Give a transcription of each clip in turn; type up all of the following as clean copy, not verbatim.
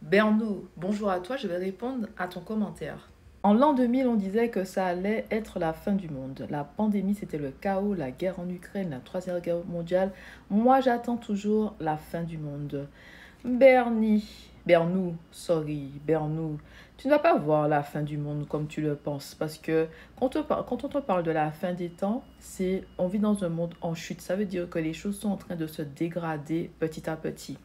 Bernou, bonjour à toi, je vais répondre à ton commentaire. En l'an 2000, on disait que ça allait être la fin du monde. La pandémie, c'était le chaos, la guerre en Ukraine, la troisième guerre mondiale. Moi, j'attends toujours la fin du monde. Bernou, tu ne vas pas voir la fin du monde comme tu le penses. Parce que quand on te parle de la fin des temps, on vit dans un monde en chute. Ça veut dire que les choses sont en train de se dégrader petit à petit.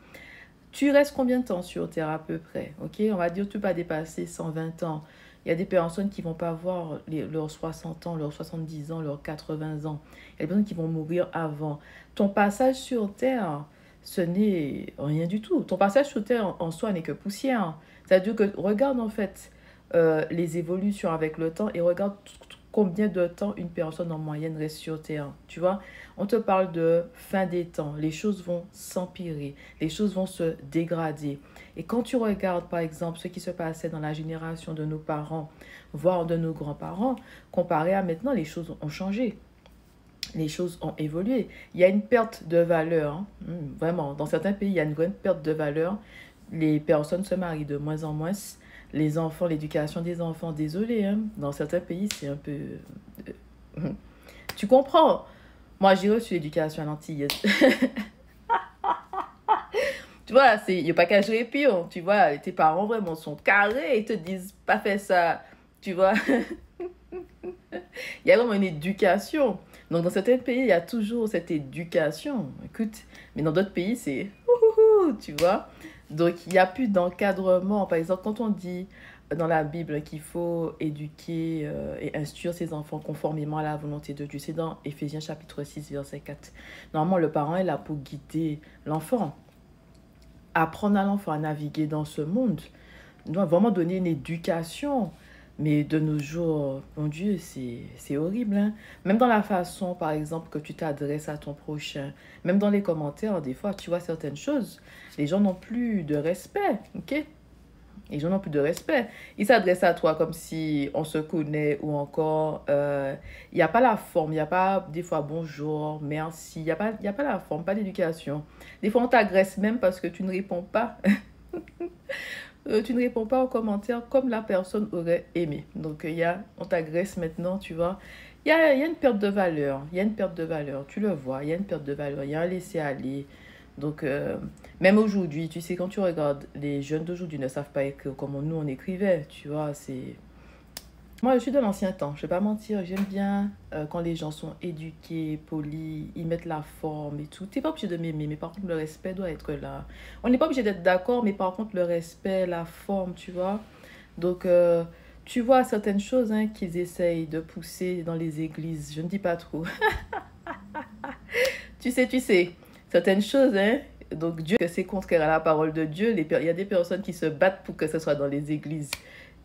Tu restes combien de temps sur Terre à peu près? Ok, on va dire que tu vas dépasser 120 ans. Il y a des personnes qui vont pas avoir leurs 60 ans, leurs 70 ans, leurs 80 ans. Il y a des personnes qui vont mourir avant. Ton passage sur Terre, ce n'est rien du tout. Ton passage sur Terre en soi n'est que poussière. C'est-à-dire que regarde en fait les évolutions avec le temps et regarde combien de temps une personne en moyenne reste sur Terre. Tu vois, on te parle de fin des temps. Les choses vont s'empirer, les choses vont se dégrader. Et quand tu regardes, par exemple, ce qui se passait dans la génération de nos parents, voire de nos grands-parents, comparé à maintenant, les choses ont changé. Les choses ont évolué. Il y a une perte de valeur, hein. Vraiment. Dans certains pays, il y a une grande perte de valeur. Les personnes se marient de moins en moins. Les enfants, l'éducation des enfants, désolé, hein. Dans certains pays, c'est un peu... Tu comprends? Moi, j'ai reçu l'éducation à l'antille. Tu vois, il n'y a pas qu'à jouer pire. Tu vois, tes parents vraiment sont carrés. Ils te disent pas faire ça. Tu vois, il y a vraiment une éducation. Donc, dans certains pays, il y a toujours cette éducation. Écoute, mais dans d'autres pays, c'est ouhouhou, tu vois. Donc, il n'y a plus d'encadrement. Par exemple, quand on dit dans la Bible qu'il faut éduquer et instruire ses enfants conformément à la volonté de Dieu, c'est dans Éphésiens chapitre 6 verset 4. Normalement, le parent est là pour guider l'enfant, apprendre à l'enfant à naviguer dans ce monde. On doit vraiment donner une éducation. Mais de nos jours, mon Dieu, c'est horrible, hein. Même dans la façon, par exemple, que tu t'adresses à ton prochain, même dans les commentaires, des fois, tu vois certaines choses, les gens n'ont plus de respect, ok? Les gens n'ont plus de respect. Ils s'adressent à toi comme si on se connaît ou encore, il n'y a pas la forme, il n'y a pas des fois bonjour, merci, il y a pas la forme, pas d'éducation. Des fois, on t'agresse même parce que tu ne réponds pas. Tu ne réponds pas aux commentaires comme la personne aurait aimé. Donc, on t'agresse maintenant, tu vois. Il y a une perte de valeur. Il y a une perte de valeur. Tu le vois, il y a une perte de valeur. Il y a un laisser-aller. Donc, même aujourd'hui, tu sais, quand tu regardes, les jeunes d'aujourd'hui ne savent pas écrire comme nous, on écrivait. Tu vois, c'est moi, je suis de l'ancien temps, je vais pas mentir, j'aime bien quand les gens sont éduqués, polis, ils mettent la forme et tout. T'es pas obligé de m'aimer, mais par contre, le respect doit être là. On n'est pas obligé d'être d'accord, mais par contre, le respect, la forme, tu vois. Donc, tu vois certaines choses hein, qu'ils essayent de pousser dans les églises, je ne dis pas trop. Tu sais, certaines choses, hein. Donc, Dieu, que c'est contraire à la parole de Dieu. Il y a des personnes qui se battent pour que ce soit dans les églises.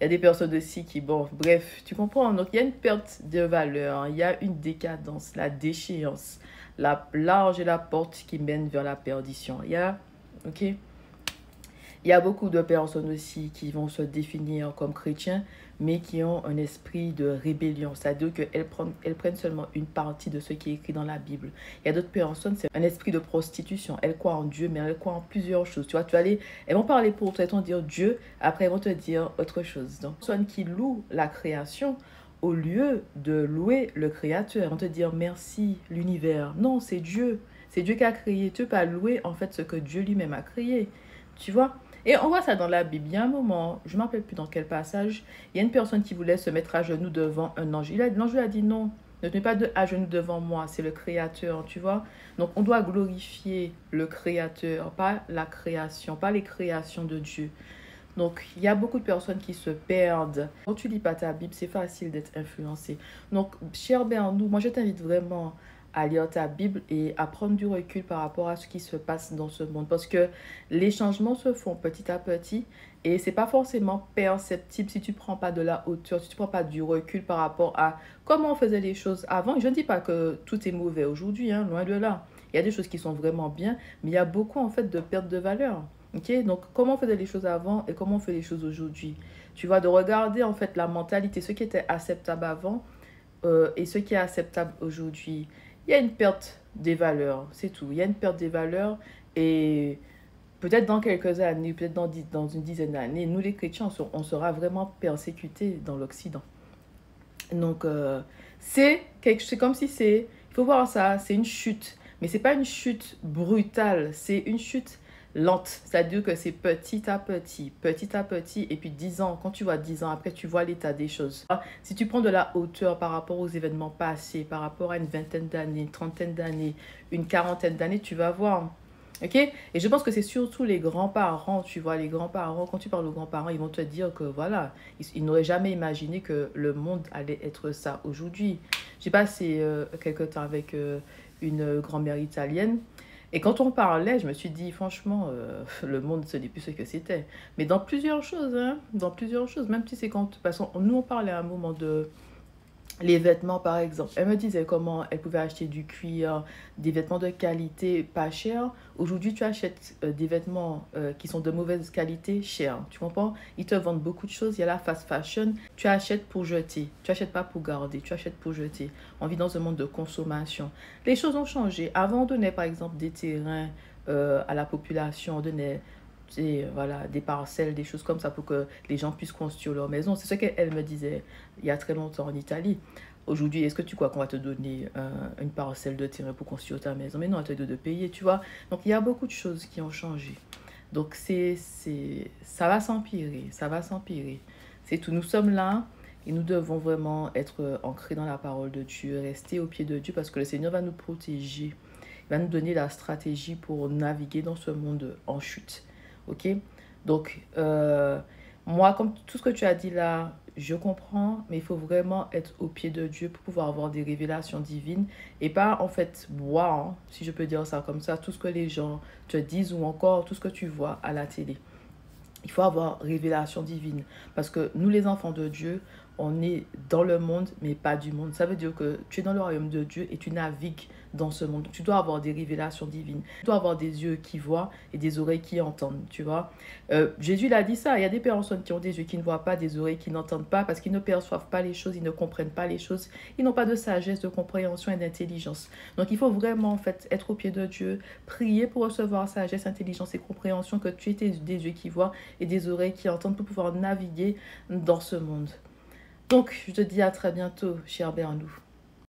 Il y a des personnes aussi qui, bon, bref, tu comprends. Donc, il y a une perte de valeur, hein. Il y a une décadence, la déchéance. La large est la porte qui mène vers la perdition. Ok? Il y a beaucoup de personnes aussi qui vont se définir comme chrétiens, mais qui ont un esprit de rébellion. C'est-à-dire elles prennent seulement une partie de ce qui est écrit dans la Bible. Il y a d'autres personnes, c'est un esprit de prostitution. Elles croient en Dieu, mais elles croient en plusieurs choses. Tu vois, elles vont parler pour toi, elles vont dire Dieu, après elles vont te dire autre chose. Donc, personne qui loue la création, au lieu de louer le Créateur, elles vont te dire merci l'univers. Non, c'est Dieu. C'est Dieu qui a créé. Tu peux pas louer en fait ce que Dieu lui-même a créé. Tu vois? Et on voit ça dans la Bible. Il y a un moment, je ne me rappelle plus dans quel passage, il y a une personne qui voulait se mettre à genoux devant un ange. L'ange lui a dit non, ne te mets pas à genoux devant moi, c'est le Créateur, tu vois. Donc on doit glorifier le Créateur, pas la création, pas les créations de Dieu. Donc, il y a beaucoup de personnes qui se perdent. Quand tu lis pas ta Bible, c'est facile d'être influencé. Donc, cher Bernou, moi, je t'invite vraiment à lire ta Bible et à prendre du recul par rapport à ce qui se passe dans ce monde. Parce que les changements se font petit à petit et c'est pas forcément perceptible si tu prends pas de la hauteur, si tu prends pas du recul par rapport à comment on faisait les choses avant. Je ne dis pas que tout est mauvais aujourd'hui, hein, loin de là. Il y a des choses qui sont vraiment bien, mais il y a beaucoup en fait de perte de valeur. Ok, donc comment on faisait les choses avant et comment on fait les choses aujourd'hui. Tu vois, de regarder en fait la mentalité, ce qui était acceptable avant et ce qui est acceptable aujourd'hui. Il y a une perte des valeurs, c'est tout. Il y a une perte des valeurs et peut-être dans quelques années, peut-être dans une dizaine d'années, nous les chrétiens, on sera vraiment persécutés dans l'Occident. Donc, c'est comme si c'est, il faut voir ça, c'est une chute. Mais c'est pas une chute brutale, c'est une chute lente. C'est-à-dire que c'est petit à petit, et puis 10 ans, quand tu vois 10 ans après, tu vois l'état des choses. Si tu prends de la hauteur par rapport aux événements passés, par rapport à une vingtaine d'années, une trentaine d'années, une quarantaine d'années, tu vas voir. Ok? Et je pense que c'est surtout les grands-parents, tu vois, les grands-parents, quand tu parles aux grands-parents, ils vont te dire que voilà, ils n'auraient jamais imaginé que le monde allait être ça aujourd'hui. J'ai passé quelques temps avec une grand-mère italienne. Et quand on parlait, je me suis dit, franchement, le monde, ce n'est plus ce que c'était. Mais dans plusieurs choses, hein, dans plusieurs choses, même si c'est quand, parce que nous, on parlait à un moment de les vêtements, par exemple. Elle me disait comment elle pouvait acheter du cuir, des vêtements de qualité pas chers. Aujourd'hui, tu achètes des vêtements qui sont de mauvaise qualité chers. Tu comprends? Ils te vendent beaucoup de choses. Il y a la fast fashion. Tu achètes pour jeter. Tu achètes pas pour garder. Tu achètes pour jeter. On vit dans un monde de consommation. Les choses ont changé. Avant, on donnait, par exemple, des terrains à la population. On donnait voilà, des parcelles, des choses comme ça pour que les gens puissent construire leur maison. C'est ce qu'elle me disait il y a très longtemps en Italie. Aujourd'hui, est-ce que tu crois qu'on va te donner une parcelle de terrain pour construire ta maison? Mais non, tu dois de payer, tu vois. Donc, il y a beaucoup de choses qui ont changé. Donc, ça va s'empirer, ça va s'empirer. C'est tout. Nous sommes là et nous devons vraiment être ancrés dans la parole de Dieu, rester au pied de Dieu parce que le Seigneur va nous protéger. Il va nous donner la stratégie pour naviguer dans ce monde en chute. Ok? Donc, moi, comme tout ce que tu as dit là, je comprends, mais il faut vraiment être au pied de Dieu pour pouvoir avoir des révélations divines et pas en fait boire, hein, si je peux dire ça comme ça, tout ce que les gens te disent ou encore tout ce que tu vois à la télé. Il faut avoir révélation divine parce que nous, les enfants de Dieu, on est dans le monde, mais pas du monde. Ça veut dire que tu es dans le royaume de Dieu et tu navigues dans ce monde. Tu dois avoir des révélations divines. Tu dois avoir des yeux qui voient et des oreilles qui entendent, tu vois. Jésus l'a dit ça. Il y a des personnes qui ont des yeux qui ne voient pas, des oreilles qui n'entendent pas parce qu'ils ne perçoivent pas les choses, ils ne comprennent pas les choses. Ils n'ont pas de sagesse, de compréhension et d'intelligence. Donc, il faut vraiment, en fait, être au pied de Dieu, prier pour recevoir sagesse, intelligence et compréhension, que tu aies des yeux qui voient et des oreilles qui entendent pour pouvoir naviguer dans ce monde. Donc, je te dis à très bientôt, cher Bernou.